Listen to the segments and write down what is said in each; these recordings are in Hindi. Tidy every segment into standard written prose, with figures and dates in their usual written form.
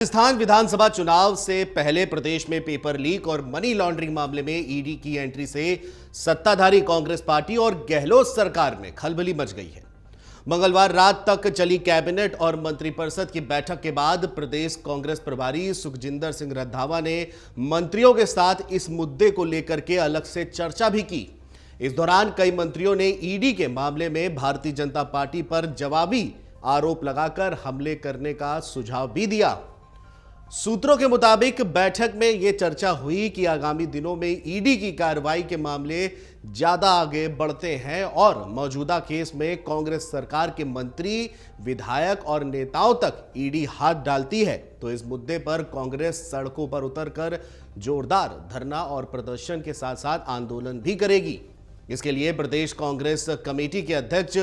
राजस्थान विधानसभा चुनाव से पहले प्रदेश में पेपर लीक और मनी लॉन्ड्रिंग मामले में ईडी की एंट्री से सत्ताधारी कांग्रेस पार्टी और गहलोत सरकार में खलबली मच गई है। मंगलवार रात तक चली कैबिनेट और मंत्रिपरिषद की बैठक के बाद प्रदेश कांग्रेस प्रभारी सुखजिंदर सिंह रंधावा ने मंत्रियों के साथ इस मुद्दे को लेकर के अलग से चर्चा भी की। इस दौरान कई मंत्रियों ने ईडी के मामले में भारतीय जनता पार्टी पर जवाबी आरोप लगाकर हमले करने का सुझाव भी दिया। सूत्रों के मुताबिक बैठक में यह चर्चा हुई कि आगामी दिनों में ईडी की कार्रवाई के मामले ज्यादा आगे बढ़ते हैं और मौजूदा केस में कांग्रेस सरकार के मंत्री, विधायक और नेताओं तक ईडी हाथ डालती है तो इस मुद्दे पर कांग्रेस सड़कों पर उतरकर जोरदार धरना और प्रदर्शन के साथ साथ आंदोलन भी करेगी। इसके लिए प्रदेश कांग्रेस कमेटी के अध्यक्ष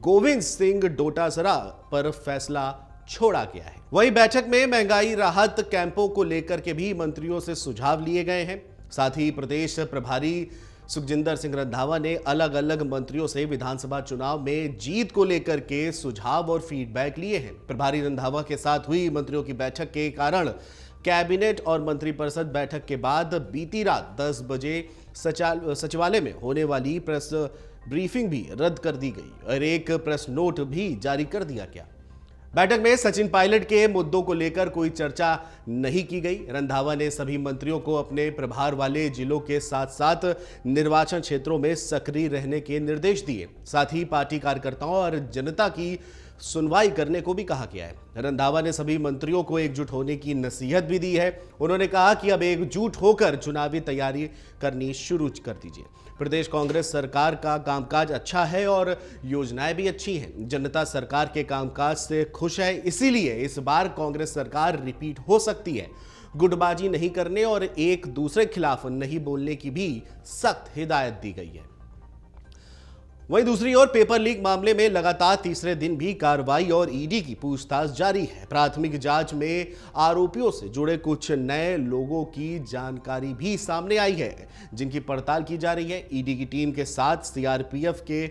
गोविंद सिंह डोटासरा पर फैसला छोड़ा गया है। वहीं बैठक में महंगाई राहत कैंपों को लेकर के भी मंत्रियों से सुझाव लिए गए हैं। साथ ही प्रदेश प्रभारी सुखजिंदर सिंह रंधावा ने अलग अलग मंत्रियों से विधानसभा चुनाव में जीत को लेकर के सुझाव और फीडबैक लिए हैं। प्रभारी रंधावा के साथ हुई मंत्रियों की बैठक के कारण कैबिनेट और मंत्रिपरिषद बैठक के बाद बीती रात 10 बजे सचिवालय में होने वाली प्रेस ब्रीफिंग भी रद्द कर दी गई और एक प्रेस नोट भी जारी कर दिया गया। बैठक में सचिन पायलट के मुद्दों को लेकर कोई चर्चा नहीं की गई। रंधावा ने सभी मंत्रियों को अपने प्रभार वाले जिलों के साथ साथ निर्वाचन क्षेत्रों में सक्रिय रहने के निर्देश दिए। साथ ही पार्टी कार्यकर्ताओं और जनता की सुनवाई करने को भी कहा गया है। रंधावा ने सभी मंत्रियों को एकजुट होने की नसीहत भी दी है। उन्होंने कहा कि अब एकजुट होकर चुनावी तैयारी करनी शुरू कर दीजिए। प्रदेश कांग्रेस सरकार का कामकाज अच्छा है और योजनाएं भी अच्छी हैं। जनता सरकार के कामकाज से खुश है, इसीलिए इस बार कांग्रेस सरकार रिपीट हो सकती है। गुटबाजी नहीं करने और एक दूसरे के खिलाफ नहीं बोलने की भी सख्त हिदायत दी गई है। वहीं दूसरी ओर पेपर लीक मामले में लगातार तीसरे दिन भी कार्रवाई और ईडी की पूछताछ जारी है। प्राथमिक जांच में आरोपियों से जुड़े कुछ नए लोगों की जानकारी भी सामने आई है, जिनकी पड़ताल की जा रही है। ईडी की टीम के साथ सीआरपीएफ के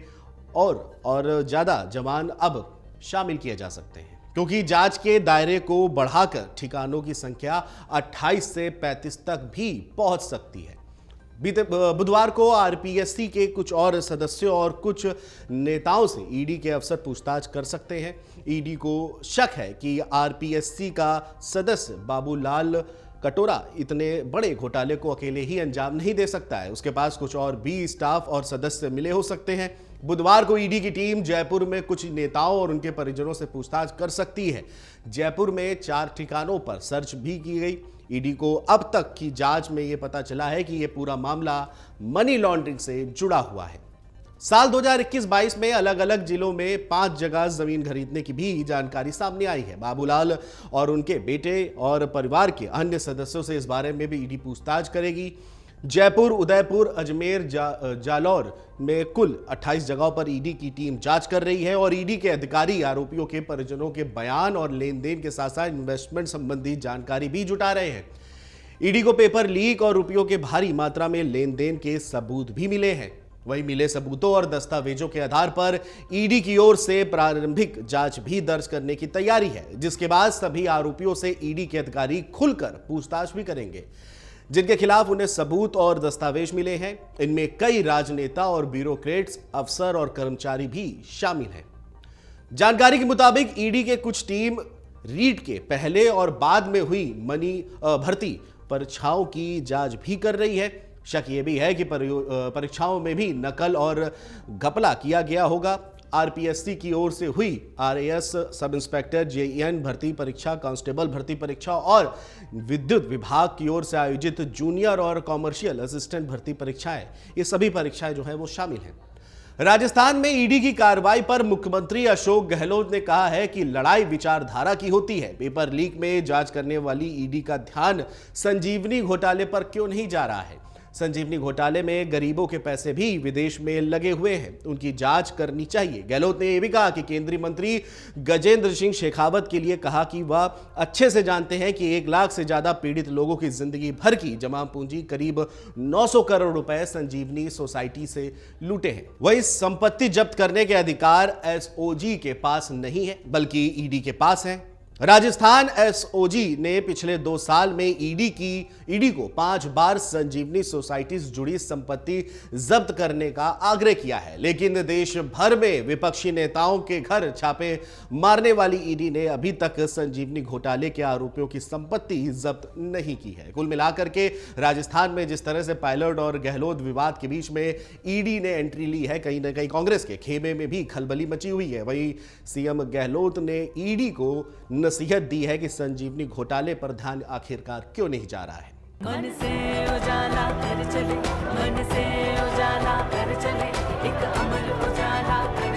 और ज्यादा जवान अब शामिल किए जा सकते हैं, क्योंकि जांच के दायरे को बढ़ाकर ठिकानों की संख्या 28 से 35 तक भी पहुंच सकती है। बीते बुधवार को आरपीएससी के कुछ और सदस्यों और कुछ नेताओं से ईडी के अफसर पूछताछ कर सकते हैं। ईडी को शक है कि आरपीएससी का सदस्य बाबूलाल कटोरा इतने बड़े घोटाले को अकेले ही अंजाम नहीं दे सकता है। उसके पास कुछ और भी स्टाफ और सदस्य मिले हो सकते हैं। बुधवार को ईडी की टीम जयपुर में कुछ नेताओं और उनके परिजनों से पूछताछ कर सकती है। जयपुर में 4 ठिकानों पर सर्च भी की गई। ईडी को अब तक की जांच में यह पता चला है कि यह पूरा मामला मनी लॉन्ड्रिंग से जुड़ा हुआ है। साल 2021-22 में अलग अलग जिलों में 5 जगह जमीन खरीदने की भी जानकारी सामने आई है। बाबूलाल और उनके बेटे और परिवार के अन्य सदस्यों से इस बारे में भी ईडी पूछताछ करेगी। जयपुर, उदयपुर, अजमेर, जालौर में कुल 28 जगहों पर ईडी की टीम जांच कर रही है और ईडी के अधिकारी आरोपियों के परिजनों के बयान और लेन देन के साथ साथ इन्वेस्टमेंट संबंधी जानकारी भी जुटा रहे हैं। ईडी को पेपर लीक और रुपयों के भारी मात्रा में लेन देन के सबूत भी मिले हैं। वहीं मिले सबूतों और दस्तावेजों के आधार पर ईडी की ओर से प्रारंभिक जांच भी दर्ज करने की तैयारी है, जिसके बाद सभी आरोपियों से ईडी के अधिकारी खुलकर पूछताछ भी करेंगे, जिनके खिलाफ उन्हें सबूत और दस्तावेज मिले हैं। इनमें कई राजनेता और ब्यूरोक्रेट्स, अफसर और कर्मचारी भी शामिल हैं। जानकारी के मुताबिक ईडी के कुछ टीम रीट के पहले और बाद में हुई भर्ती परीक्षाओं की जांच भी कर रही है। शक यह भी है कि परीक्षाओं में भी नकल और घपला किया गया होगा। आरपीएससी की ओर से हुई आरएएस, सब इंस्पेक्टर, जेईएन भर्ती परीक्षा, कांस्टेबल भर्ती परीक्षा और विद्युत विभाग की ओर से आयोजित जूनियर और कॉमर्शियल असिस्टेंट भर्ती परीक्षाएं, ये सभी परीक्षाएं जो है वो शामिल हैं। राजस्थान में ईडी की कार्रवाई पर मुख्यमंत्री अशोक गहलोत ने कहा है कि लड़ाई विचारधारा की होती है। पेपर लीक में जांच करने वाली ईडी का ध्यान संजीवनी घोटाले पर क्यों नहीं जा रहा है? संजीवनी घोटाले में गरीबों के पैसे भी विदेश में लगे हुए हैं, उनकी जांच करनी चाहिए। गहलोत ने यह भी कहा कि केंद्रीय मंत्री गजेंद्र सिंह शेखावत के लिए कहा कि वह अच्छे से जानते हैं कि 1 लाख से ज्यादा पीड़ित लोगों की जिंदगी भर की जमा पूंजी करीब 900 करोड़ रुपए संजीवनी सोसाइटी से लूटे हैं। वही संपत्ति जब्त करने के अधिकार एसओजी के पास नहीं है, बल्कि ईडी के पास है। राजस्थान एसओजी ने पिछले 2 साल में ईडी को 5 बार संजीवनी सोसाइटी से जुड़ी संपत्ति जब्त करने का आग्रह किया है, लेकिन देश भर में विपक्षी नेताओं के घर छापे मारने वाली ईडी ने अभी तक संजीवनी घोटाले के आरोपियों की संपत्ति जब्त नहीं की है। कुल मिलाकर के राजस्थान में जिस तरह से पायलट और गहलोत विवाद के बीच में ईडी ने एंट्री ली है, कहीं ना कहीं कांग्रेस के खेमे में भी खलबली मची हुई है। वहीं सीएम गहलोत ने ईडी को नसीहत दी है कि संजीवनी घोटाले पर ध्यान आखिरकार क्यों नहीं जा रहा है। मन से उजाला कर चले, मन से उजाला कर चले, एक अमर उजाला कर